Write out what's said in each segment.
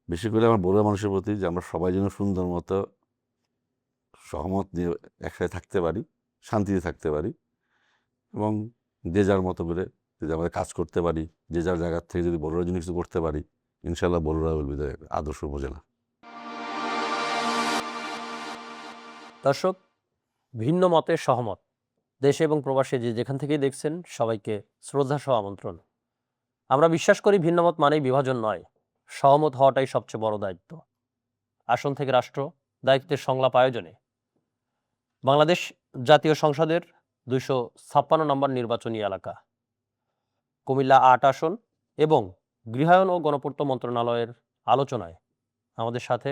বেশি করে আমার বড় মানুষের প্রতি যে আমরা সবাই যেন সুন্দর মতো সহমত নিয়ে একসাথে থাকতে পারি, শান্তিতে থাকতে পারি এবং যে যার মতো করে যদি আমাদের কাজ করতে পারি, যে যার জায়গার থেকে যদি বড়রা জিনিস কিছু করতে পারি, ইনশাল্লাহ বড়রা বলবি আদর্শ উপজেলা। দর্শক, ভিন্ন মতে সহমত, দেশে এবং প্রবাসে যে যেখান থেকেই দেখছেন সবাইকে শ্রদ্ধা সহ আমন্ত্রণ। আমরা বিশ্বাস করি ভিন্নমত মানেই বিভাজন নয়, সহমত হওয়াটাই সবচেয়ে বড় দায়িত্ব। আসন থেকে রাষ্ট্র, দায়িত্বের সংলাপ আয়োজনে বাংলাদেশ জাতীয় সংসদের 256 নম্বর নির্বাচনী এলাকা, কুমিল্লা ৮ আসন এবং গৃহায়ন ও গণপূর্ত মন্ত্রণালয়ের আলোচনায় আমাদের সাথে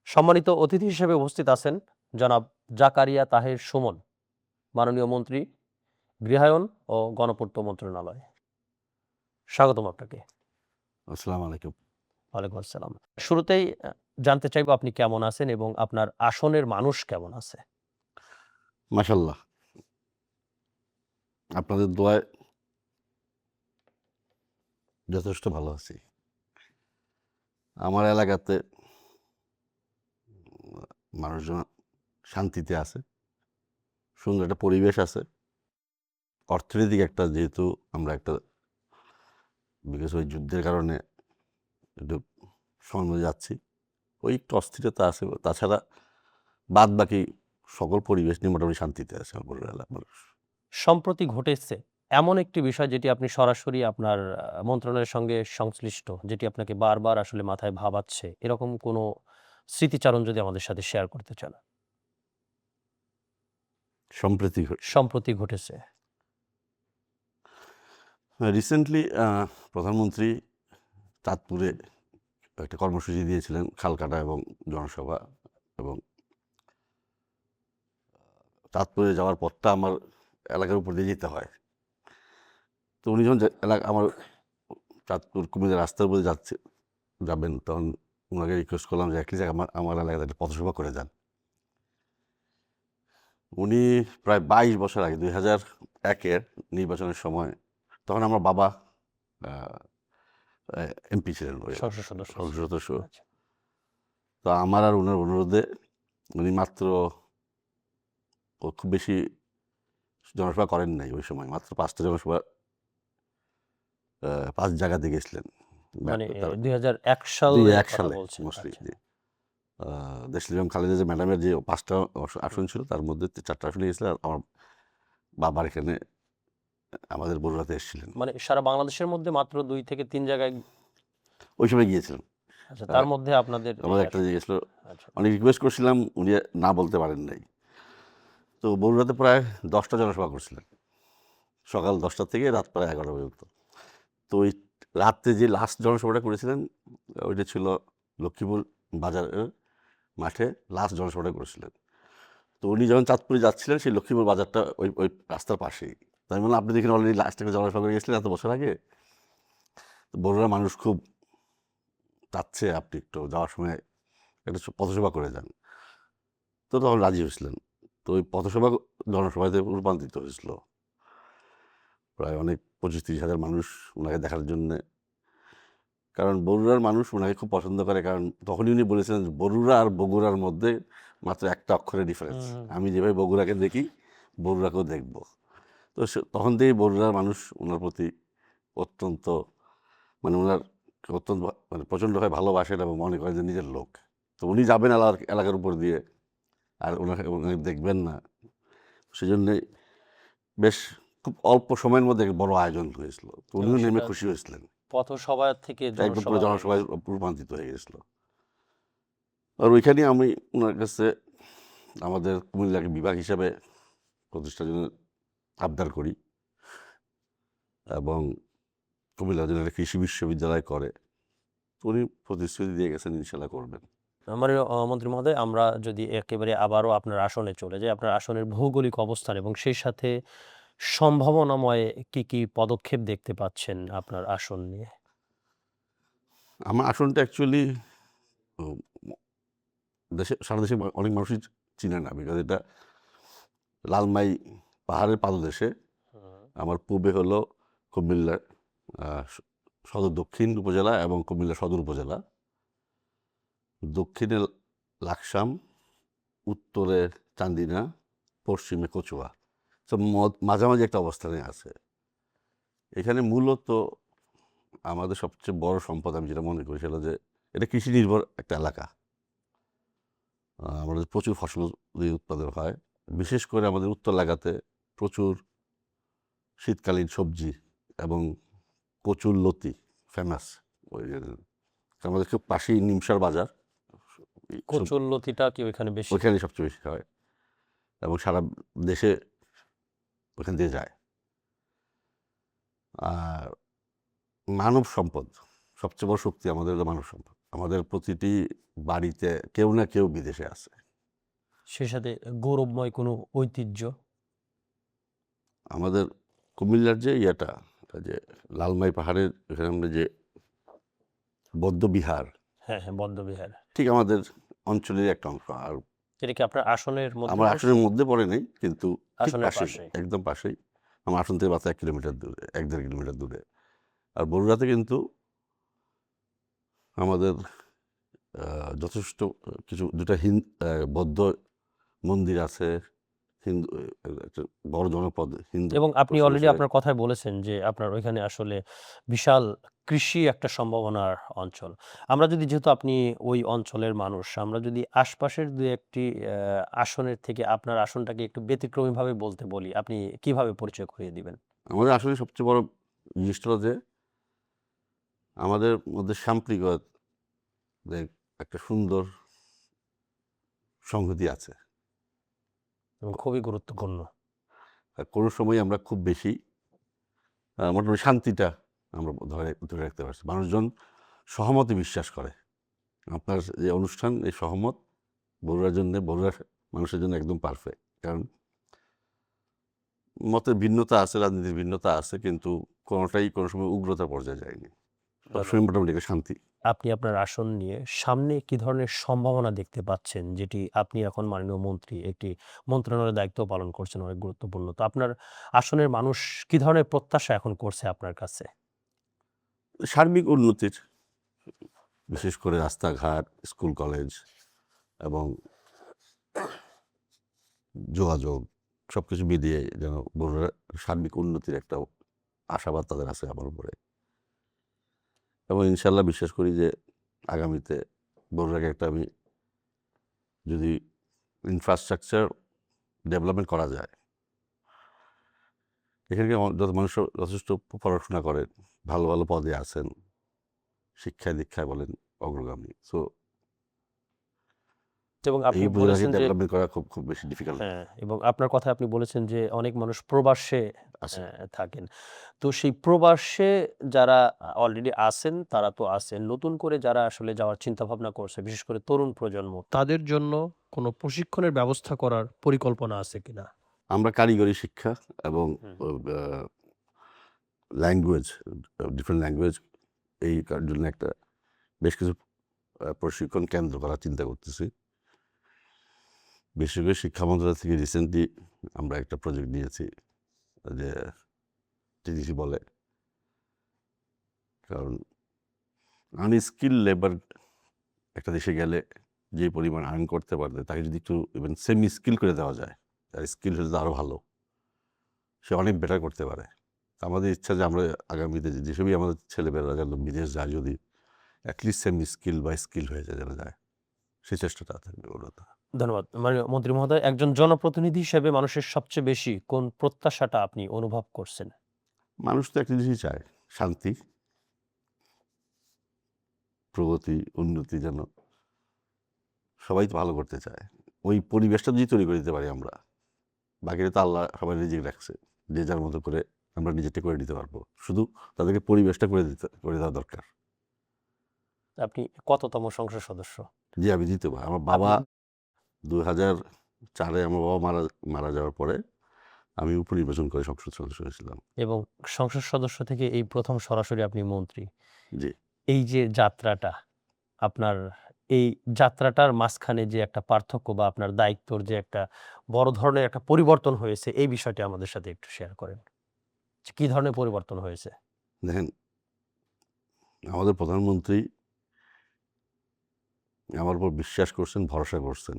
সম্মানিত অতিথি হিসেবে উপস্থিত আছেন জনাব জাকারিয়া তাহের সুমন, মাননীয় মন্ত্রী, গৃহায়ন ও গণপূর্ত মন্ত্রণালয়। স্বাগতম আপনাকে। আসসালামু আলাইকুম। ওয়ালাইকুম আসসালাম। শুরুতেই জানতে চাইবো আপনি কেমন আছেন এবং আপনার আসনের মানুষ কেমন আছে? মাশাল্লাহ, আপনাদের দোয়ায় যথেষ্ট ভালো আছি। আমার এলাকাতে মানুষজন শান্তিতে আছে, সুন্দর একটা পরিবেশ আছে। অর্থনৈতিক একটা, যেহেতু আমরা একটা বিকজ ওই যুদ্ধের কারণে একটু সময় যাচ্ছি, ওই একটু অস্থিরতা আছে। তাছাড়া বাদ বাকি সকল পরিবেশ নিয়ে মোটামুটি শান্তিতে আছে আমার এলাকার মানুষ। সম্প্রতি ঘটেছে এমন একটি বিষয় যেটি আপনি সরাসরি আপনার মন্ত্রণালয়ের সঙ্গে সংশ্লিষ্ট, যেটি আপনাকে বারবার আসলে মাথায় ভাবাচ্ছে, এরকম কোনো স্মৃতিচারণ যদি আমাদের সাথে শেয়ার করতে চান। সম্প্রতি ঘটেছে। রিসেন্টলি প্রধানমন্ত্রী চাঁদপুরে একটা কর্মসূচি দিয়েছিলেন, খালকাটা এবং জনসভা, এবং চাঁদপুরে যাওয়ার পথটা আমার এলাকার উপর দিয়ে যেতে হয়। তো উনি যখন আমার চাঁদপুর কুমিল্লা রাস্তার উপরে যাবেন, তখন ওনাকে রিকোয়েস্ট করলাম যে অ্যাটলিস্ট আমার এলাকাতে একটা পথসভা করে যান। উনি প্রায় 22 বছর আগে 2001-এর নির্বাচনের সময়, তখন আমার বাবা এমপি ছিলেন, সংসদ সদস্য। তো আমার আর ওনার অনুরোধে উনি মাত্র খুব বেশি জনসভা করেন নাই ওই সময়, মাত্র 5টা জনসভা 5 জায়গাতে গেছিলেন। মানে 2001 সালে মোস্টলি দেশলীয় খালেদা যে ম্যাডামের যে 5টা আসন ছিল, তার মধ্যে 4টা আসনে গেছিলেন। আর আমার বাবার এখানে আমাদের বগুড়াতে এসেছিলেন। মানে সারা বাংলাদেশের মধ্যে মাত্র 2 থেকে 3 জায়গায় ওই সময় গিয়েছিলেন। আচ্ছা, তার মধ্যে আপনাদের একটা গিয়েছিল। অনেক রিকোয়েস্ট করছিলাম, উনি না বলতে পারেন নাই। তো বগুড়াতে প্রায় 10টা জনসভা করছিলেন, সকাল 10টা থেকে রাত প্রায় 11টা পর্যন্ত। তো ওই রাত্রে যে লাস্ট জনসভাটা করেছিলেন, ওইটা ছিল লক্ষ্মীপুর বাজারের মাঠে লাস্ট জনসভাটা করেছিলেন। তো উনি যখন চাঁদপুরে যাচ্ছিলেন, সেই লক্ষ্মীপুর বাজারটা ওই রাস্তার পাশেই। তাই বললাম, আপনি দেখেন অলরেডি লাস্ট একটা জনসভা করে গেছিলেন এত বছর আগে। বড়রা মানুষ খুব চাচ্ছে আপনি একটু যাওয়ার সময় একটা পথসভা করে যান। তো তখন রাজি হয়েছিলেন। তো ওই পথসভা জনসভাতে রূপান্তরিত হয়েছিল। প্রায় অনেক 25-30 হাজার মানুষ ওনাকে দেখার জন্যে। কারণ বগুড়ার মানুষ ওনাকে খুব পছন্দ করে, কারণ তখনই উনি বলেছিলেন বগুড়া আর বগুড়ার মধ্যে মাত্র একটা অক্ষরের ডিফারেন্স। আমি যেভাবে বগুড়াকে দেখি, বগুড়াকেও দেখব। তো তখন থেকেই বগুড়ার মানুষ ওনার প্রতি অত্যন্ত ওনার অত্যন্ত প্রচণ্ডভাবে ভালোবাসেন এবং মনে করেন যে নিজের লোক। তো উনি যাবেন এলাকার উপর দিয়ে, আর ওনাকে দেখবেন না। সেজন্যে বেশ খুব অল্প সময়ের মধ্যে বড় আয়োজন হয়েছিল। তো উনিও নেমে খুশি হয়েছিলেন। পথসভা থেকে জনসভায় রূপান্তরিত হয়ে গেছিল। আর ওইখানে আমি ওনার কাছে আমাদের কুমিল্লাকে বিভাগ হিসাবে প্রতিষ্ঠার জন্য আবদার করি, এবং কুমিল্লা জেলার কৃষি বিশ্ববিদ্যালয় করে। উনি প্রতিশ্রুতি দিয়ে গেছেন ইনশাল্লাহ করবেন। আমার মন্ত্রী মহোদয়, আমরা যদি একেবারে আবারও আপনার আসনে চলে যাই, আপনার আসনের ভৌগোলিক অবস্থান এবং সেই সাথে সম্ভাবনাময় কি কি পদক্ষেপ দেখতে পাচ্ছেন আপনার আসন নিয়ে? আমার আসনটা অ্যাকচুয়ালি সারা দেশে অনেক মানুষই চিনে না, বিকজ এটা লালমাই পাহাড়ের পাদদেশে। আমার পূর্বে হলো কুমিল্লা সদর দক্ষিণ উপজেলা এবং কুমিল্লা সদর উপজেলা, দক্ষিণে লাকসাম, উত্তরে চান্দিনা, পশ্চিমে কচুয়া। তো মাঝামাঝি একটা অবস্থানে আছে। এখানে মূলত আমাদের সবচেয়ে বড় সম্পদ আমি যেটা মনে করি সেটা যে এটা কৃষি নির্ভর একটা এলাকা। আমাদের প্রচুর ফসল উৎপাদন হয়, বিশেষ করে আমাদের উত্তর এলাকাতে প্রচুর শীতকালীন সবজি এবং কচুর লতি ফেমাস। ওই আমাদের খুব পাশেই নিমসার বাজার, কচুর লতিটা কি ওইখানে বেশি? ওইখানে সবচেয়ে বেশি হয় এবং সারা দেশে ওখান দিয়ে যায়। আর মানব সম্পদ, সবচেয়ে বড় শক্তি আমাদের হলো মানব সম্পদ। আমাদের প্রতিটি বাড়িতে কেউ না কেউ বিদেশে আছে। সেই সাথে গৌরবময় কোনো ঐতিহ্য। আমাদের কুমিল্লার যে যে লালমাই পাহাড়ের এখানে আমরা যে বৌদ্ধবিহার, হ্যাঁ হ্যাঁ, বদ্ধবিহার। ঠিক আমাদের অঞ্চলের একটা অংশ। আর এটা কি আপনার আসনের মধ্যে আমার পড়ছে? আসনের মধ্যে পড়ে নেই, কিন্তু ঠিক আসনের পাশেই, পাশেই। একদম পাশেই। আমার আসন থেকে মাত্র 1 কিলোমিটার দূরে, 1-1.5 কিলোমিটার দূরে। আর বগুড়াতে কিন্তু আমাদের যথেষ্ট কিছু 2টা বৌদ্ধ মন্দির আছে, হিন্দু একটা বড় জনপদ হিন্দু এবং আপনি অলরেডি বসবাসের। আপনার কথায় বলেছেন যে আপনার ওইখানে আসলে বিশাল কৃষি একটা সম্ভাবনার অঞ্চল। আমরা যদি, যেহেতু আপনি ওই অঞ্চলের মানুষ, আমরা যদি আশপাশের ২-১টি আসনের থেকে আপনার আসনটাকে একটু ব্যতিক্রমীভাবে বলতে বলি, আপনি কিভাবে পরিচয় করিয়ে দিবেন? আমাদের আসলে সবচেয়ে বড় জিনিসটা হলো যে আমাদের মধ্যে সাম্প্রিকতার যে একটা সুন্দর সংহতি আছে। এবং খুবই গুরুত্বপূর্ণ। আর কোনো সময় আমরা খুব বেশি মোটামুটি শান্তিটা আমরা ধরে রাখতে পারছি। মানুষজন সহমতে বিশ্বাস করে। আপনার যে অনুষ্ঠান, এই সহমত বগুড়ার মানুষের জন্য একদম পারফেক্ট। কারণ মতের ভিন্নতা আছে, রাজনীতির ভিন্নতা আছে, কিন্তু কোনোটাই কোনো সময় উগ্রতার পর্যায়ে যায়নি। সবসময় মোটামুটি একটা শান্তি। আপনি আপনার আসন নিয়ে সামনে কি ধরনের সম্ভাবনা দেখতে পাচ্ছেন, যেটি আপনি এখন মাননীয় মন্ত্রী, একটি মন্ত্রণালয়ের দায়িত্ব পালন করছেন, অনেক গুরুত্বপূর্ণ। তো আপনার আসনের মানুষ কি ধরনের প্রত্যাশা এখন করছে আপনার কাছে? সার্বিক উন্নতির, বিশেষ করে রাস্তাঘাট, স্কুল, কলেজ এবং যোগাযোগ সবকিছু মিলিয়ে যেন বগুড়ার সার্বিক উন্নতির একটা আশাবাদ তাদের আছে আমার উপরে। এবং ইনশাল্লাহ বিশ্বাস করি যে আগামীতে বগুড়াকে একটা আমি যদি ইনফ্রাস্ট্রাকচার ডেভেলপমেন্ট করা যায়, এখানে যত মানুষ যথেষ্ট পড়াশোনা করেন, ভালো ভালো পদে আছেন, শিক্ষায় দীক্ষায় বলেন অগ্রগামী। সো এবং আপনি এই উপজেলাকে বলেছেন যে, ডেভেলপমেন্ট করা খুব খুব বেশি ডিফিকাল্ট হ্যাঁ, এবং আপনার কথায় আপনি বলেছেন যে অনেক মানুষ প্রবাসে আছে। থাকেন। তো সেই প্রবাসে যারা অলরেডি আছেন তারা তো আছেন। নতুন করে যারা আসলে যাওয়ার চিন্তাভাবনা করছে, বিশেষ করে তরুণ প্রজন্ম, তাদের জন্য কোনো প্রশিক্ষণের ব্যবস্থা করার পরিকল্পনা আছে কিনা? আমরা কারিগরি শিক্ষা এবং হুম। ল্যাঙ্গুয়েজ, ডিফারেন্ট ল্যাঙ্গুয়েজ এই জন্য একটা বেশ কিছু প্রশিক্ষণ কেন্দ্র করার চিন্তা করতেছি। বিশেষ করে শিক্ষা মন্ত্রণালয় থেকে রিসেন্টলি আমরা একটা প্রজেক্ট নিয়েছি, যে টিডিসি বলে। কারণ আনস্কিল লেবার একটা দেশে গেলে যে পরিমাণ আর্ন করতে পারবে, তাকে যদি একটু ইভেন সেমি স্কিল করে দেওয়া যায়, তার স্কিল হলে তো আরও ভালো, সে অনেক বেটার করতে পারে। আমাদের ইচ্ছা যে আমরা আগামীতে যেসবই আমাদের ছেলেমেয়েরা যেন বিদেশ যায়, যদি অ্যাটলিস্ট সেমি স্কিল বা স্কিল হয়ে যায় যেন যায়, সেই চেষ্টাটা থাকবে মূলত। ধন্যবাদ। মাননীয় মন্ত্রী মহোদয়, একজন জনপ্রতিনিধি হিসেবে মানুষের সবচেয়ে বেশি কোন প্রত্যাশাটা আপনি অনুভব করছেন? মানুষ তো একটা জিনিসই চায়, শান্তি, প্রগতি, উন্নতি। যেন সবাই তো ভালো করতে চায়, ওই পরিবেশটা যদি তৈরি করে দিতে পারি আমরা, বাকিটা তো আল্লাহ সবাই রিজিক রাখছে, যে যার মতো করে আমরা নিজেরটা করে দিতে পারবো। শুধু তাদেরকে পরিবেশটা করে দেওয়া দরকার। আপনি কততম সংসদ সদস্য? যে আমি দিতে পারি। আমার বাবা আপনি 2004-এ আমার বাবা মারা যাওয়ার পরে আমি উপনির্বাচন করে সংসদ সদস্য হয়েছিলাম। এবং সংসদ সদস্য থেকে এই প্রথম সরাসরি আপনি মন্ত্রী। জি। এই যে যাত্রাটা, আপনার এই যাত্রাটার মাঝখানে যে একটা পার্থক্য বা আপনার দায়িত্বর যে একটা বড় ধরনের একটা পরিবর্তন হয়েছে, এই বিষয়টি আমাদের সাথে একটু শেয়ার করেন। যে কি ধরনের পরিবর্তন হয়েছে? দেখেন, আমাদের প্রধানমন্ত্রী আমার উপর বিশ্বাস করছেন, ভরসা করছেন।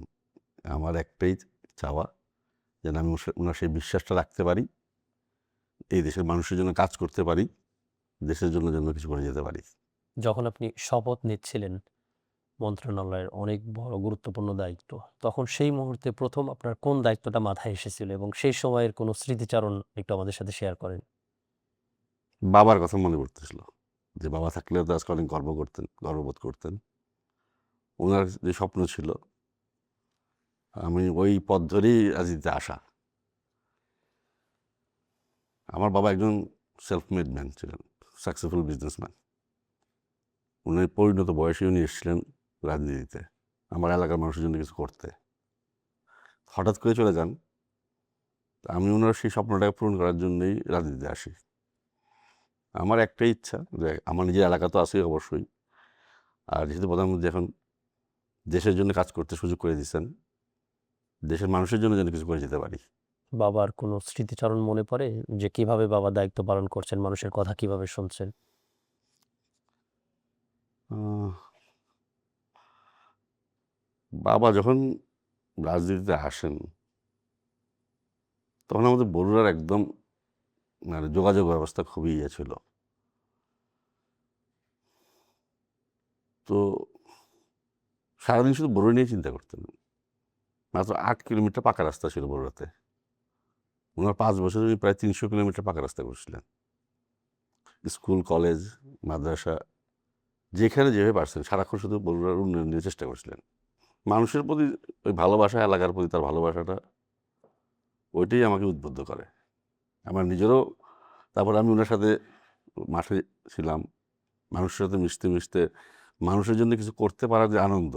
আমার একটাই চাওয়া, যেন আমি ওনার সেই বিশ্বাসটা রাখতে পারি, এই দেশের মানুষের জন্য কাজ করতে পারি, দেশের জন্য যেন কিছু করে যেতে পারি। যখন আপনি শপথ নিচ্ছিলেন মন্ত্রণালয়ের অনেক বড় গুরুত্বপূর্ণ দায়িত্ব, তখন সেই মুহূর্তে প্রথম আপনার কোন দায়িত্বটা মাথায় এসেছিল এবং সেই সময়ের কোনো স্মৃতিচারণ একটু আমাদের সাথে শেয়ার করেন? বাবার কথা মনে পড়তেছিল, যে বাবা থাকলেও তো আজকে অনেক গর্ববোধ করতেন। ওনার যে স্বপ্ন ছিল, আমি ওই পথ ধরেই রাজনীতিতে আসা। আমার বাবা একজন সেলফ মেড ম্যান ছিলেন, সাকসেসফুল বিজনেসম্যান। উনি পরিণত বয়সে উনি এসেছিলেন রাজনীতিতে আমার এলাকার মানুষের জন্য কিছু করতে। হঠাৎ করে চলে যান। আমি ওনার সেই স্বপ্নটাকে পূরণ করার জন্যই রাজনীতিতে আসি। আমার একটাই ইচ্ছা, যে আমার নিজের এলাকা তো আছেই অবশ্যই, আর যেহেতু প্রধানমন্ত্রী এখন দেশের জন্য কাজ করতে সুযোগ করে দিচ্ছেন, দেশের মানুষের জন্য যেন কিছু করে যেতে পারি। বাবার কোনো স্মৃতিচারণ মনে পড়ে যে কিভাবে বাবা দায়িত্ব পালন করছেন, মানুষের কথা কিভাবে শুনছেন? আহ, বাবা যখন রাজনীতিতে আসেন, তখন আমাদের বড়ুরার একদম মানে যোগাযোগ ব্যবস্থা খুবই ইয়ে ছিল। তো সারাদিন শুধু বড়ুয়া নিয়ে চিন্তা করতেন। মাত্র 8 কিলোমিটার পাকা রাস্তা ছিল বড়ুয়াতে। ওনার 5 বছরে উনি প্রায় 300 কিলোমিটার পাকা রাস্তা করছিলেন। স্কুল, কলেজ, মাদ্রাসা, যেখানে যেভাবে পারছেন সারাক্ষণ শুধু বড়ুয়ার উন্নয়ন নিয়ে চেষ্টা করছিলেন। মানুষের প্রতি ওই ভালোবাসা, এলাকার প্রতি তার ভালোবাসাটা, ওইটাই আমাকে উদ্বুদ্ধ করে। আমার নিজেরও, তারপর আমি ওনার সাথে মাঠে ছিলাম, মানুষের সাথে মিশতে মিশতে মানুষের জন্য কিছু করতে পারার যে আনন্দ,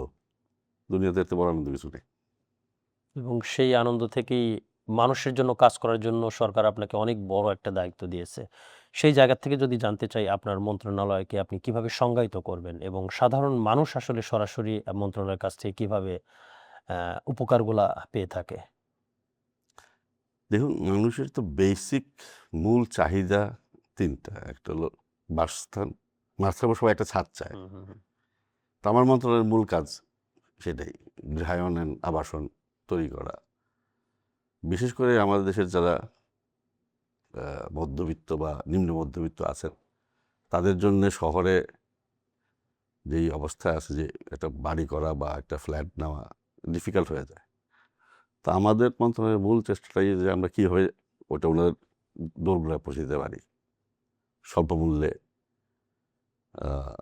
দুনিয়াতে এত বড় আনন্দ কিছু নেই। এবং সেই আনন্দ থেকেই মানুষের জন্য কাজ করার জন্য সরকার আপনাকে অনেক বড় একটা দায়িত্ব দিয়েছে। সেই জায়গা থেকে যদি জানতে চাই আপনার মন্ত্রণালয়কে আপনি কিভাবে সংজ্ঞায়িত করবেন এবং সাধারণ মানুষ আসলে সরাসরি মন্ত্রণালয়ের কাছ থেকে কিভাবে উপকারগুলা পেয়ে থাকে? দেখুন, মানুষের তো বেসিক মূল চাহিদা 3টা। একটা হলো বাসস্থান, মাঝখানে সবাই একটা ছাদ চায়। হুম, হুম, হুম। তো আমার মন্ত্রণালয়ের মূল কাজ সেটাই, গৃহায়ন আবাসন তৈরি করা। বিশেষ করে আমাদের দেশের যারা মধ্যবিত্ত বা নিম্ন মধ্যবিত্ত আছেন, তাদের জন্য শহরে যেই অবস্থায় আছে, যে একটা বাড়ি করা বা একটা ফ্ল্যাট নেওয়া ডিফিকাল্ট হয়ে যায়। তো আমাদের মন্ত্রণালয়ের মূল চেষ্টাটাই যে আমরা কীভাবে ওটা ওনাদের দোরগোড়ায় পৌঁছে দিতে পারি, স্বল্প মূল্যে আহ,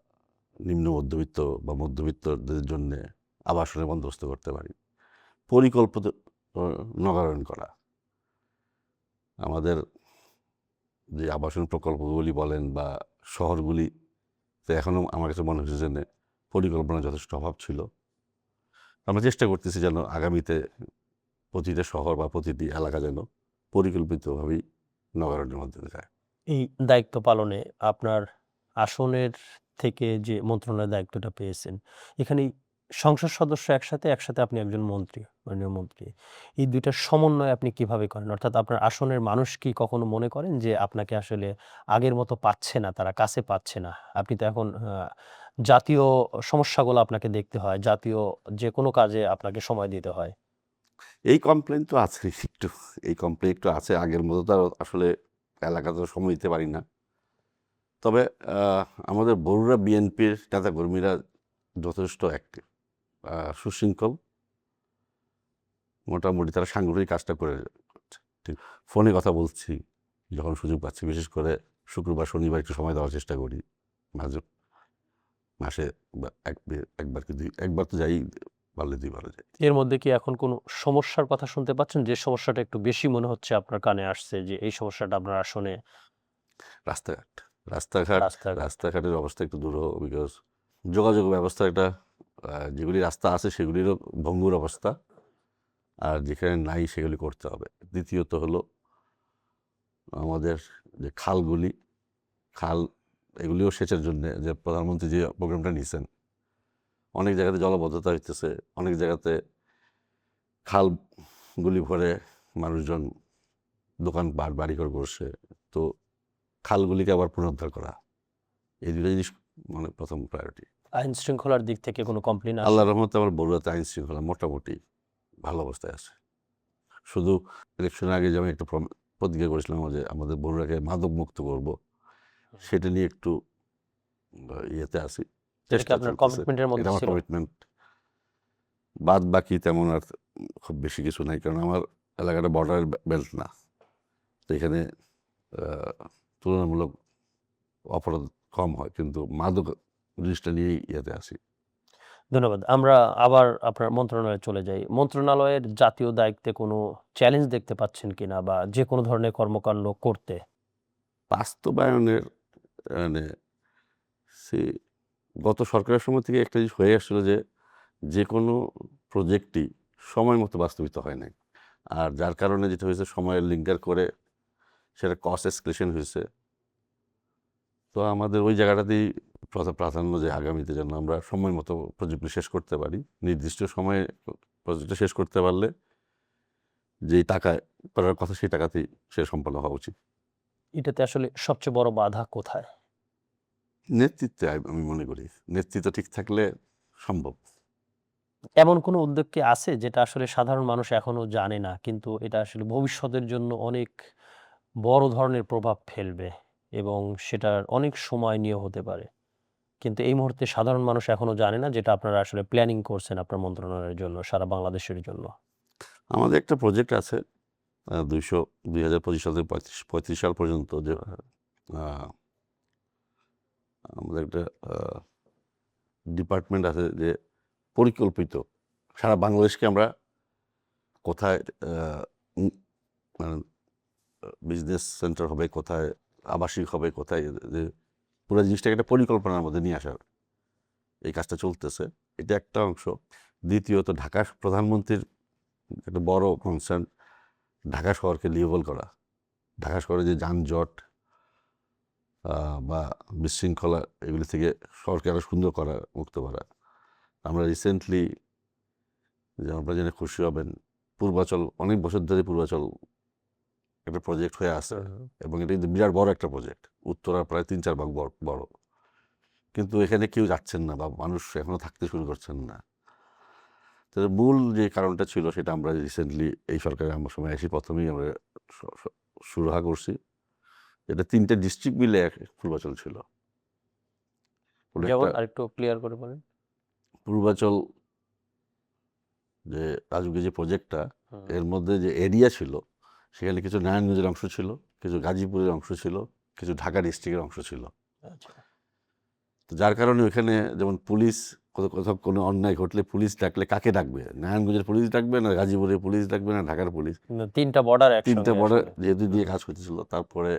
নিম্ন মধ্যবিত্ত বা মধ্যবিত্তদের জন্য আবাসনের বন্দোবস্ত করতে পারি, পরিকল্পিত নগরায়ণ করা। আমাদের যে আবাসন প্রকল্পগুলি বলেন বা শহরগুলিতে এখনও আমার কাছে মনে হচ্ছে যে পরিকল্পনার যথেষ্ট অভাব ছিল। আমরা চেষ্টা করতেছি যেন আগামীতে প্রতিটা শহর বা প্রতিটি এলাকা যেন পরিকল্পিতভাবেই নগরায়ণের মাধ্যমে যায়। এই দায়িত্ব পালনে আপনার আসনের থেকে যে মন্ত্রণালয়ের দায়িত্বটা পেয়েছেন, এখানে সংসদ সদস্য একসাথে, একসাথে আপনি একজন মন্ত্রী, মাননীয় মন্ত্রী। এই ২ টার সমন্বয় আপনি কিভাবে করেন? অর্থাৎ আপনার আসনের মানুষ কি কখনো মনে করেন যে আপনাকে আসলে আগের মতো পাচ্ছে না, তারা কাছে পাচ্ছে না? আপনি তো এখন জাতীয় সমস্যাগুলো আপনাকে দেখতে হয়, জাতীয় যেকোনো কাজে আপনাকে সময় দিতে হয়। এই কমপ্লেন তো আছে একটু, এই কমপ্লেন একটু আছে। আগের মতো তো আর আসলে এলাকাতে সময় দিতে পারি না। তবে আমাদের বড়ুরা বিএনপির নেতাকর্মীরা যথেষ্ট অ্যাক্টিভ, সুশৃঙ্খল, মোটামুটি তারা সাংগঠনিক কাজটা করে যাচ্ছে। ঠিক ফোনে কথা বলছি যখন সুযোগ পাচ্ছি, বিশেষ করে শুক্রবার শনিবার একটু সময় দেওয়ার চেষ্টা করি। মাঝে মাসে একবার কি একবার তো যাই, পারলে 2বারও যাই। এর মধ্যে কি এখন কোনো সমস্যার কথা শুনতে পাচ্ছেন? যে সমস্যাটা একটু বেশি মনে হচ্ছে আপনার কানে আসছে যে এই সমস্যাটা আপনার আসনে? রাস্তাঘাট রাস্তাঘাট রাস্তাঘাট। রাস্তাঘাটের অবস্থা একটু দুরূহ, বিকজ যোগাযোগ ব্যবস্থা একটা, যেগুলি রাস্তা আছে সেগুলিরও ভঙ্গুর অবস্থা, আর যেখানে নাই সেগুলি করতে হবে। দ্বিতীয়ত হলো আমাদের যে খাল, এগুলিও সেচের জন্য যে প্রধানমন্ত্রী যে প্রোগ্রামটা নিয়েছেন, অনেক জায়গাতে জলবদ্ধতা হইতেছে, অনেক জায়গাতে খালগুলি ভরে মানুষজন দোকানপাট বাড়িঘর করছে। তো খালগুলিকে আবার পুনরুদ্ধার করা, এই 2টা জিনিস মানে প্রথম প্রায়োরিটি। আইন শৃঙ্খলার দিক থেকে কোনো কমপ্লেন আসে? আল্লাহর রহমতে আমার বগুড়াতে আইন শৃঙ্খলা মোটামুটি ভালো অবস্থায় আছে। শুধু ইলেকশনের আগে যে আমি একটা প্রতিজ্ঞা করেছিলাম যে আমাদের বগুড়াকে মাদক মুক্ত করব, সেটা নিয়ে একটু ইয়েতে আছি, এটা কি চেষ্টা আপনার চলতেছে। কমিটমেন্টের এটা মধ্যে আমার ছিল? কমিটমেন্ট। বাদ বাকি তেমন আর খুব বেশি কিছু নাই, কারণ আমার এলাকাটা বর্ডার বেল্ট না, তো এখানে তুলনামূলক অপরাধ কম হয়, কিন্তু মাদক জিনিসটা নিয়েই ইয়েতে আছি। ধন্যবাদ। আমরা আবার আপনার মন্ত্রণালয়ে চলে যাই। মন্ত্রণালয়ের জাতীয় দায়িত্বে কোনো চ্যালেঞ্জ দেখতে পাচ্ছেন কিনা বা যে কোনো ধরনের কর্মকাণ্ড করতে? বাস্তবায়নের মানে সে গত সরকারের সময় থেকে একটা জিনিস হয়ে আসছিল যে যে কোনো প্রজেক্টই সময় মতো বাস্তবিত হয় নাই, আর যার কারণে যেটা হয়েছে সময়ের লিঙ্কার করে সেটা কস্ট এসকেলেশন হয়েছে। তো আমাদের ওই জায়গাটাতেই প্রাধান্য যে আগামীতে যেন আমরা সময় মতো প্রজেক্টটি শেষ করতে পারি, নির্দিষ্ট সময়ে প্রজেক্টটা শেষ করতে পারলে যেই টাকায় করার কথা সেই টাকাতেই সে সম্পন্ন হওয়া উচিত। এটাতে আসলে সবচেয়ে বড় বাধা কোথায়? নেতৃত্বে আমি মনে করি নেতৃত্ব ঠিক থাকলে সম্ভব। এমন কোনো উদ্যোগ কি আছে যেটা আসলে সাধারণ মানুষ এখনো জানে না, কিন্তু এটা আসলে ভবিষ্যতের জন্য অনেক বড় ধরনের প্রভাব ফেলবে এবং সেটার অনেক সময় নিয়ে হতে পারে? কিন্তু এই মুহূর্তে সাধারণ মানুষ এখনো জানে না, যেটা আপনারা আসলে প্ল্যানিং করছেন আপনার মন্ত্রণালয়ের জন্য, সারা বাংলাদেশের জন্য। আমাদের একটা প্রজেক্ট আছে 2025 সাল থেকে 35 সাল পর্যন্ত, যে আমাদের একটা ডিপার্টমেন্ট আছে যে পরিকল্পিত সারা বাংলাদেশকে আমরা কোথায় মানে বিজনেস সেন্টার হবে, কোথায় আবাসিক হবে, কোথায় যে পুরো জিনিসটাকে একটা পরিকল্পনার মধ্যে নিয়ে আসার এই কাজটা চলতেছে। এটা একটা অংশ। দ্বিতীয়ত ঢাকা প্রধানমন্ত্রীর একটা বড় কনসার্ন ঢাকা শহরকে লিভেবল করা, ঢাকা শহরে যে যানজট বা বিশৃঙ্খলা এগুলি থেকে শহরকে আরও সুন্দর করা, মুক্ত করা। আমরা রিসেন্টলি, যে আপনারা জেনে খুশি হবেন, পূর্বাচল অনেক বছর ধরে পূর্বাচল একটা প্রজেক্ট হয়ে আসে, এবং এটা কিন্তু বিরাট বড় একটা প্রজেক্ট, উত্তরা প্রায় 3-4 ভাগ বড়, কিন্তু এখানে কেউ যাচ্ছেন না বা মানুষ এখনো থাকতে শুরু করছেন না। তো মূল যে কারণটা ছিল সেটা আমরা রিসেন্টলি এই সরকারের আমার সময় এসে প্রথমেই আমরা সুরাহা করছি। এটা 3টে ডিস্ট্রিক্ট মিলে পূর্বাচল ছিল। যেমন আরেকটু ক্লিয়ার করে বলেন। পূর্বাচল যে রাজুকের যে প্রজেক্টটা, এর মধ্যে যে এরিয়া ছিল সেখানে কিছু নারায়ণগঞ্জের অংশ ছিল, কিছু গাজীপুরের অংশ ছিল, কিছু ঢাকা ডিস্ট্রিক্টের অংশ ছিল। আচ্ছা। তো যার কারণে ওইখানে যেমন পুলিশ কোথাও কোনো অন্যায় ঘটলে পুলিশ ডাকলে কাকে ডাকবে? নারায়ণগঞ্জের পুলিশ ডাকবে, না গাজীপুরের পুলিশ ডাকবে, না ঢাকার পুলিশ? তিনটা বর্ডার 3টে একসঙ্গে বর্ডার আসলে। যেহেতু দিয়ে কাজ করতেছিল। তারপরে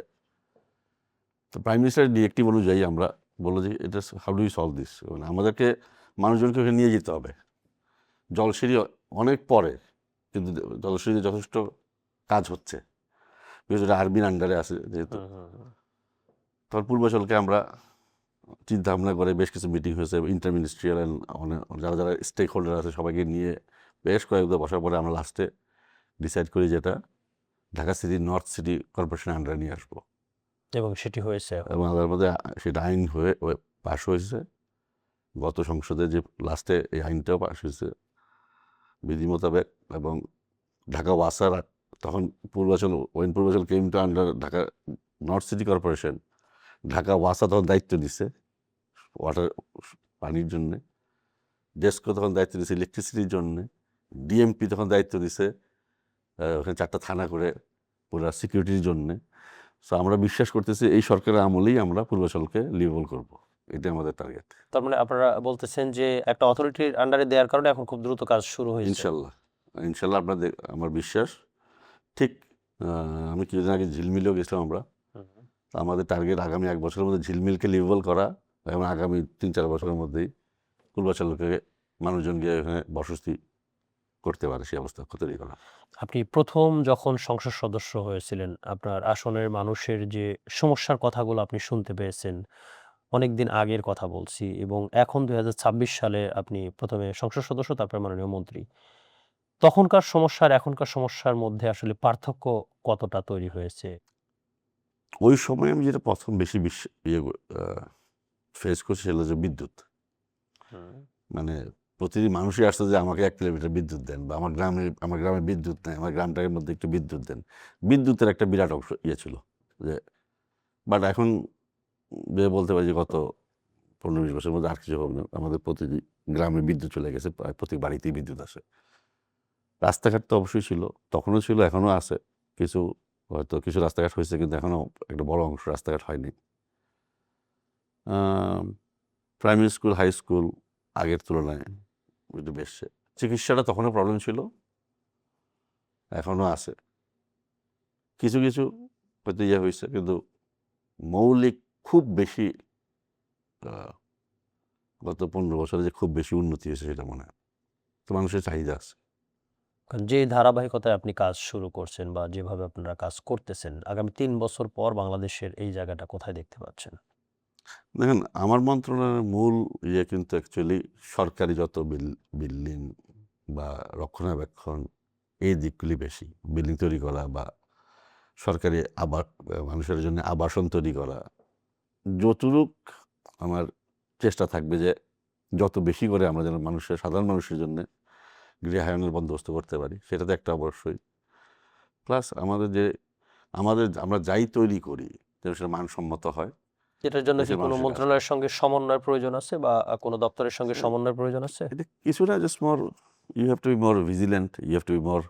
তো প্রাইম মিনিস্টারের ডিরেক্টিভ অনুযায়ী আমরা বললো যে এটা how do you solve this, মানে আমাদেরকে মানুষজনকে ওখানে নিয়ে যেতে হবে। জলসিঁড়ি অনেক পরে, কিন্তু জলসিঁড়িতে যথেষ্ট কাজ হচ্ছে, বিশেষ করে আর্মির আন্ডারে আছে যেহেতু। তখন পূর্বাচলকে আমরা চিন্তা ভাবনা করে বেশ কিছু মিটিং হয়েছে, ইন্টার মিনিস্ট্রিয়াল যারা যারা স্টেক হোল্ডার আছে সবাইকে নিয়ে বেশ কয়েকবার বসার পরে আমরা লাস্টে ডিসাইড করি যেটা ঢাকা সিটি নর্থ সিটি কর্পোরেশনের আন্ডারে নিয়ে আসবো, এবং সেটি হয়েছে এখন। এবং আমাদের মধ্যে সেটা আইন হয়ে পাশ হয়েছে গত সংসদে, যে লাস্টে এই আইনটাও পাশ হয়েছে বিধি মোতাবেক। এবং ঢাকা ওয়াসার তখন Purbachal came to under Dhaka north city corporation, Dhaka ওয়াসা তখন দায়িত্ব দিছে ওয়াটার পানির জন্যে, ডেস্কো তখন দায়িত্ব দিছে ইলেকট্রিসিটির জন্যে, ডিএমপি তখন দায়িত্ব দিছে ওখানে 4টা থানা করে পুরো সিকিউরিটির জন্যে। সো আমরা বিশ্বাস করতেছি এই সরকারের আমলেই আমরা পূর্বাচলকে লিভেবল করব, এটা আমাদের টার্গেট। তার মানে আপনারা বলতেছেন যে একটা অথরিটির আন্ডারে দেওয়ার কারণে এখন খুব দ্রুত কাজ শুরু হয়েছে। ইনশাল্লাহ আমার বিশ্বাস ঠিক। আমি কিছুদিন আগে ঝিলমিলেও গেছিলাম আমরা, আমাদের টার্গেট আগামী 1 বছরের মধ্যে ঝিলমিলকে লিভেবল করা, এবং আগামী 3-4 বছরের মধ্যেই পূর্বাচলকে মানুষজন গিয়ে এখানে বসতি করতে পারে সেই অবস্থা তৈরি করা। আপনি প্রথম যখন সংসদ সদস্য হয়েছিলেন, আপনার আসনের মানুষের যে সমস্যার কথাগুলো আপনি শুনতে পেয়েছেন, অনেকদিন আগের কথা বলছি, এবং এখন 2026 সালে আপনি প্রথমে সংসদ সদস্য, তারপর মাননীয় মন্ত্রী। তখনকার সমস্যা আর এখনকার সমস্যার মধ্যে আসলে পার্থক্য কতটা তৈরি হয়েছে? ওই সময় আমি যেটা প্রথম বেশি ফেস করছি সেটা হচ্ছে বিদ্যুৎ। মানে প্রতিটি মানুষই আসছে যে আমাকে 1 কিলোমিটার বিদ্যুৎ দেন, বা আমার গ্রামে বিদ্যুৎ নেই, আমার গ্রামটার মধ্যে একটু বিদ্যুৎ দেন। বিদ্যুতের একটা বিরাট অংশ ছিল যে, বাট এখন যে বলতে পারি যে গত 15-20 বছরের মধ্যে আর কিছু হবে না, আমাদের প্রতিটি গ্রামে বিদ্যুৎ চলে গেছে, প্রায় প্রতি বাড়িতেই বিদ্যুৎ আসে। রাস্তাঘাট তো অবশ্যই ছিল, তখনও ছিল, এখনও আছে। কিছু হয়তো কিছু রাস্তাঘাট হয়েছে, কিন্তু এখনও একটা বড় অংশ রাস্তাঘাট হয়নি। প্রাইমারি স্কুল, হাই স্কুল আগের তুলনায় একটু বেশি। চিকিৎসাটা তখনও প্রবলেম ছিল, এখনও আছে। কিছু কিছু হয়তো হয়েছে, কিন্তু মৌলিক খুব বেশি গত 15 বছরে যে খুব বেশি উন্নতি হয়েছে সেটা মনে হয়। তো মানুষের চাহিদা আছে। কারণ যে ধারাবাহিকতায় আপনি কাজ শুরু করছেন বা যেভাবে আপনারা কাজ করতেছেন, আগামী 3 বছর পর বাংলাদেশের এই জায়গাটা কোথায় দেখতে পাচ্ছেন? দেখেন, আমার মন্ত্রণালয়ের মূল কিন্তু অ্যাকচুয়ালি সরকারি যত বিল্ডিং বা রক্ষণাবেক্ষণ, এই দিকগুলি বেশি। বিল্ডিং তৈরি করা বা সরকারি মানুষের জন্য আবাসন তৈরি করা। যতটুক আমার চেষ্টা থাকবে যে যত বেশি করে আমরা যেন সাধারণ মানুষের জন্য গৃহায়নের বন্দোবস্ত করতে পারি, সেটা তো একটা অবশ্যই। প্লাস আমরা যাই তৈরি করি যেন সেটা মানসম্মত হয়। এটার জন্য কি দেশের কোনো মানুষের কাছে। মন্ত্রণালয়ের সঙ্গে সমন্বয়ের প্রয়োজন আছে বা কোনো দপ্তরের সঙ্গে সমন্বয়ের প্রয়োজন আছে? এটা কিছুটা just more, you have to be more vigilant, you have to be more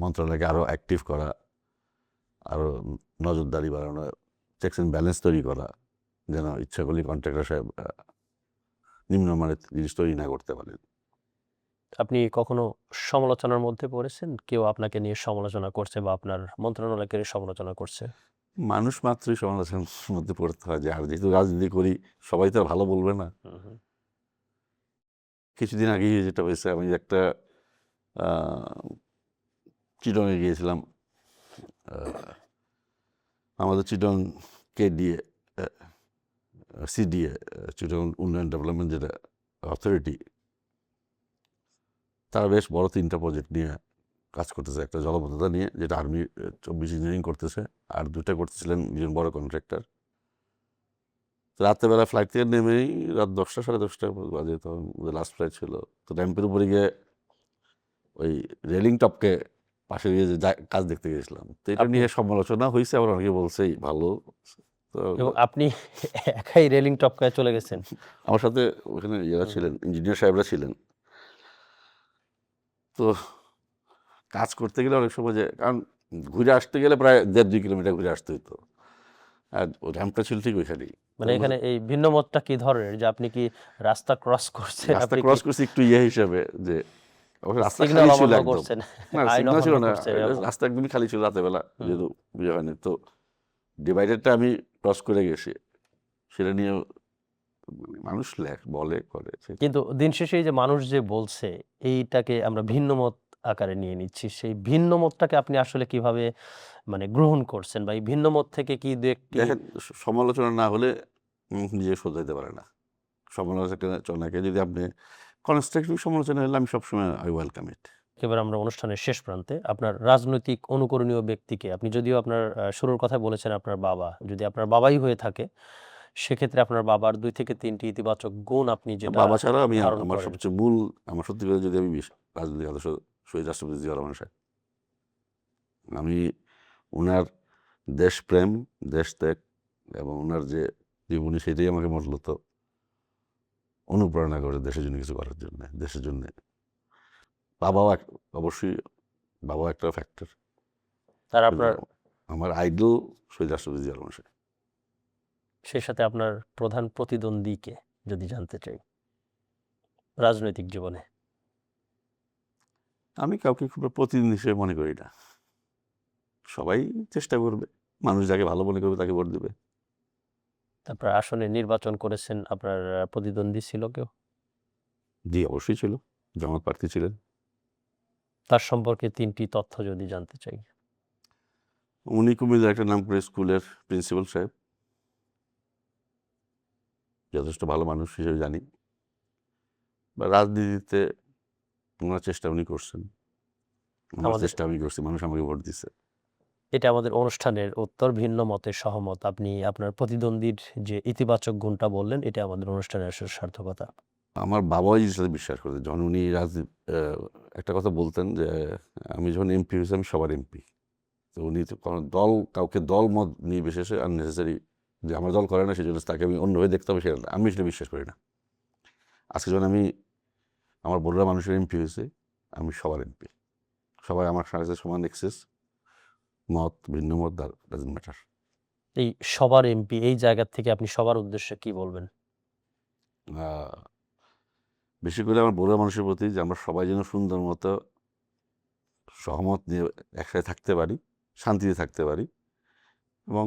মন্ত্রণালয়কে আরও অ্যাক্টিভ করা, আরও নজরদারি বাড়ানো, চেকস অ্যান্ড ব্যালেন্স তৈরি করা, যেন ইচ্ছা করলে কন্ট্রাক্টর সাহেব নিম্নমানের জিনিস তৈরি না করতে পারেন। আপনি কখনো সমালোচনার মধ্যে পড়েছেন? কেউ আপনাকে নিয়ে সমালোচনা করছে বা আপনার মন্ত্রণালয়কে নিয়ে সমালোচনা করছে? মানুষ মাত্রই সমালোচনার মধ্যে পড়তে হয়, যে আর যেহেতু রাজনীতি করি সবাই তো আর ভালো বলবে না। কিছুদিন আগেই যেটা হয়েছে, আমি একটা চিটংয়ে গিয়েছিলাম, আমাদের চিটং KDA, CDA, চিটং উন্নয়ন ডেভেলপমেন্ট যেটা অথরিটি, তারা বেশ বড় 3টা প্রজেক্ট নিয়ে কাজ করতেছে। একটা জলবদ্ধতা নিয়ে, যেটা আর্মি 24 ইঞ্জিনিয়ারিং করতেছে, আর 2টা করতেছিলেন একজন বড় কন্ট্রাক্টর। রাত্রেবেলা ফ্লাইট থেকে নেমেই রাত 10টা 10:30 বাজে, তখন লাস্ট ফ্লাইট ছিল। তো র্যাম্পের উপরে গিয়ে ওই রেলিং টপকে পাশে গিয়ে যে কাজ দেখতে গিয়েছিলাম। তো এটা নিয়ে সমালোচনা হয়েছে, আবার অনেকে বলছেই ভালো। তো এবং আপনি একাই রেলিং টপকায় চলে গেছেন? আমার সাথে ওখানে ছিলেন, ইঞ্জিনিয়ার সাহেবরা ছিলেন। তো কাজ করতে গেলে অনেক সময় কারণ ঘুরে আসতে গেলে প্রায় 1.5-2 কিলোমিটার ঘুরে আসতে হতো, আর র্যাম্পটা ছিল ঠিক ওইখানেই। মানে এখানে এই ভিন্ন মতটা কি ধরনের, যে আপনি কি রাস্তা ক্রস করছেন, রাস্তা আপনি ক্রস করছি একটু হিসাবে, যে রাস্তা সিগন্যাল খালি ছিল অমান্য একদম। করছেন, না, আইন সিগন্যাল ছিল অমান্য না, করছেন এরকম? রাস্তা একদমই খালি ছিল রাতের বেলা, যেহেতু হয়নি। তো ডিভাইডারটা আমি ক্রস করে গেছি, সেটা নিয়ে মানুষ বলে করে। কিন্তু দিন শেষে এই যে মানুষ যে বলছে, এইটাকে আমরা ভিন্ন মত আকারে নিয়ে নিচ্ছি, সেই ভিন্ন মতটাকে আপনি আসলে কিভাবে মানে গ্রহণ করছেন, বা এই ভিন্ন মত থেকে কি দেখেন, সমালোচনা না হলে নিজে শোধাইতে পারে না। সমালোচনাকে যদি আপনি কনস্ট্রাকটিভ সমালোচনা হলে আমি সবসময় আই ওয়েলকাম ইট। একেবারে আমরা অনুষ্ঠানের শেষ প্রান্তে, আপনার রাজনৈতিক অনুকরণীয় ব্যক্তিকে, আপনি যদিও আপনার শুরুর কথায় বলেছেন আপনার বাবা, যদি আপনার বাবাই হয়ে থাকে, সেক্ষেত্রে আপনার বাবার 2 থেকে 3টি ইতিবাচক গুণ আপনি যেটা বাবা ছাড়া আমি ধারণ আমার করেন। সবচেয়ে আমার সত্যি করে যদি আমি রাজনৈতিক আদর্শ শহীদ রাষ্ট্রপতি জিয়া রহমান সাহেব, আমি ওনার দেশপ্রেম, দেশত্যাগ এবং ওনার যে জীবনী, সেটাই আমাকে মূলত অনুপ্রেরণা করে দেশের জন্য কিছু করার জন্য, দেশের জন্য। অবশ্যই বাবা একটা ফ্যাক্টর। আর আপনার আমার আইডল শহীদ রাষ্ট্রপতি জিয়া রহমান সাহেব। সেই সাথে আপনার প্রধান প্রতিদ্বন্দ্বীকে যদি জানতে চাই রাজনৈতিক জীবনে? আমি কাউকে খুব প্রতিদ্বন্দ্বী হিসেবে মনে করি না। সবাই চেষ্টা করবে, মানুষ যাকে ভালো মনে করবে তাকে ভোট দেবে। আপনার আসনে নির্বাচন করেছেন, আপনার প্রতিদ্বন্দ্বী ছিল কেউ? জি, অবশ্যই ছিল, জামাত প্রার্থী ছিলেন। তার সম্পর্কে 3টি তথ্য যদি জানতে চাই। উনি কুমিল্লার একটা নাম করে স্কুলের প্রিন্সিপাল সাহেব, যথেষ্ট ভালো মানুষ হিসেবে জানি। বা রাজনীতিতে ওনার চেষ্টা উনি করছেন, আমার চেষ্টা আমি করছি, মানুষ আমাকে ভোট দিচ্ছে। এটা আমাদের অনুষ্ঠানের উত্তর। ভিন্ন মতে সহমত। আপনি আপনার প্রতিদ্বন্দ্বীর যে ইতিবাচক গুণটা বললেন, এটা আমাদের অনুষ্ঠানের আসলে সার্থকতা। আমার বাবাও এই জিনিসটাতে বিশ্বাস করতেন। যখন উনি একটা কথা বলতেন যে, আমি যখন এমপি হয়েছি আমি সবার এমপি। তো উনি তো কোনো কাউকে দল মত নির্বিশেষে আননেসেসারি যে আমার দল করে না সেজন্য তাকে আমি অন্যভাবে দেখতে হবে সেটা না। আমি সেটা বিশ্বাস করি না। আজকে যখন আমার বড়রা মানুষের এমপি হয়েছে, আমি সবার এমপি। সবাই আমার সাথে সমান এক্সেস, ভিন্ন মত ডাজন্ট ম্যাটার। এই সবার এমপি এই জায়গা থেকে আপনি সবার উদ্দেশ্যে কি বলবেন? বেশি করে আমার বড়রা মানুষের প্রতি যে আমরা সবাই যেন সুন্দর মতো সহমত নিয়ে একসাথে থাকতে পারি, শান্তিতে থাকতে পারি এবং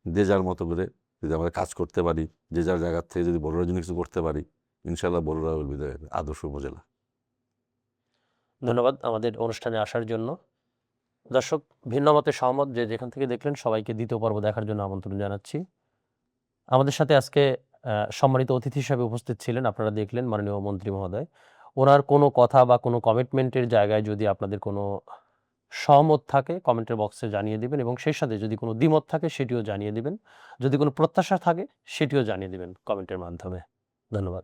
যে যার মতো করে যদি আমরা কাজ করতে পারি, যে যার জায়গার থেকে যদি বড়রা জন্য কিছু করতে পারি, ইনশাল্লাহ বড়রা বলবে যে আদর্শ উপজেলা। ধন্যবাদ আমাদের অনুষ্ঠানে আসার জন্য। দর্শক, ভিন্ন মতে সহমত যে যেখান থেকে দেখলেন সবাইকে দ্বিতীয় পর্ব দেখার জন্য আমন্ত্রণ জানাচ্ছি। আমাদের সাথে আজকে সম্মানিত অতিথি হিসেবে উপস্থিত ছিলেন, আপনারা দেখলেন মাননীয় মন্ত্রী মহোদয়। ওনার কোনো কথা বা কোনো কমিটমেন্টের জায়গায় যদি আপনাদের কোনো সহমত থাকে কমেন্টের বক্সে জানিয়ে দিবেন এবং সেই সাথে যদি কোনো দ্বিমত থাকে সেটিও জানিয়ে দিবেন। যদি কোনো প্রত্যাশা থাকে সেটিও জানিয়ে দিবেন কমেন্টের মাধ্যমে। ধন্যবাদ।